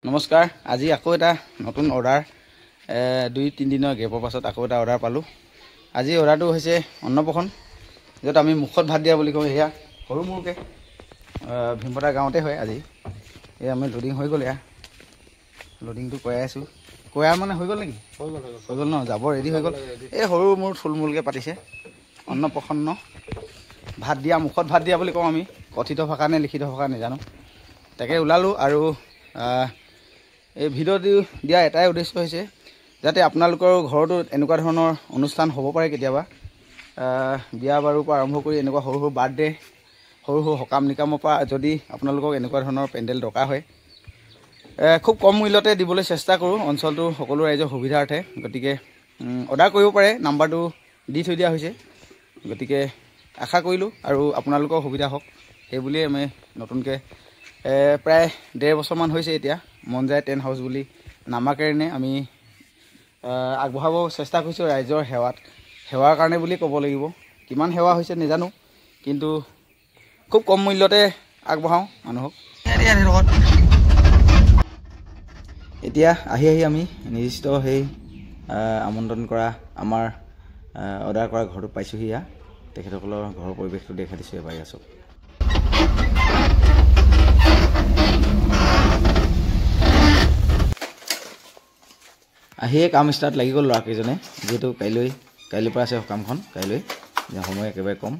নমস্কাৰ আজি আকৌ এটা নতুন অৰ্ডাৰ 2-3 দিনৰ গেপৰ পাছত আকৌ এটা অৰ্ডাৰ পালোঁ। আজি অৰ্ডাৰটো হৈছে অন্নপ্ৰসন, য'ত আমি মুখত ভাত দিয়া বুলি কওঁ। এয়া সৰু মুৰুকৈ ভীমপতা গাঁৱতে হয়। আজি এই আমি লোডিং হৈ গ'ল, এয়া লোডিংটো কৰাই আছোঁ। কৰাই মানে হৈ গ'ল নেকি? হৈ গ'ল ন, যাব ৰেডি হৈ গ'ল। এই সৰু মোৰ থুলমূলকৈ পাতিছে অন্নপ্ৰসন্ন ভাত দিয়া, মুখত ভাত দিয়া বুলি কওঁ আমি। কথিত ভাষা নে লিখিত ভাষা নাজানো, তাকে ওলালোঁ। আৰু এই ভিডিঅ'টো দিয়া এটাই উদ্দেশ্য হৈছে যাতে আপোনালোকৰ ঘৰতো এনেকুৱা ধৰণৰ অনুষ্ঠান হ'ব পাৰে। কেতিয়াবা বিয়া বাৰুৰ পৰা আৰম্ভ কৰি এনেকুৱা সৰু সৰু বাৰ্থডে, সৰু সৰু সকাম নিকামৰ পৰা যদি আপোনালোকক এনেকুৱা ধৰণৰ পেণ্ডেল দৰকাৰ হয়, খুব কম মূল্যতে দিবলৈ চেষ্টা কৰোঁ অঞ্চলটোৰ সকলো ৰাইজৰ সুবিধাৰ্থে। গতিকে অৰ্ডাৰ কৰিব পাৰে, নাম্বাৰটো দি থৈ দিয়া হৈছে। গতিকে আশা কৰিলোঁ আৰু আপোনালোকৰ সুবিধা হওক, সেই বুলিয়ে আমি নতুনকৈ প্ৰায় 1.5 বছৰমান হৈছে এতিয়া মন যায় টেণ্ট হাউচ বুলি নামাকেৰণে আমি আগবঢ়াব চেষ্টা কৰিছোঁ ৰাইজৰ সেৱাৰ কাৰণে বুলি ক'ব লাগিব। কিমান সেৱা হৈছে নাজানো, কিন্তু খুব কম মূল্যতে আগবঢ়াওঁ মানুহক। এতিয়া আহি আমি নিৰ্দিষ্ট সেই আমন্ত্ৰণ কৰা আমাৰ অৰ্ডাৰ কৰা ঘৰটো পাইছোঁহি। এয়া তেখেতসকলৰ ঘৰৰ পৰিৱেশটো দেখাই দিছোঁ এবাৰ। আছোঁ আহিয়ে কাম ষ্টাৰ্ট লাগি গ'ল ল'ৰাকেইজনে, যিহেতু কাইলৈৰ পৰা আছে সকামখন। কাইলৈ সময় একেবাৰে কম।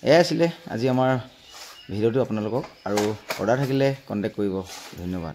এয়াই আছিলে আজি আমাৰ ভিডিঅ'টো আপোনালোকক, আৰু অৰ্ডাৰ থাকিলে কণ্টেক্ট কৰিব। ধন্যবাদ।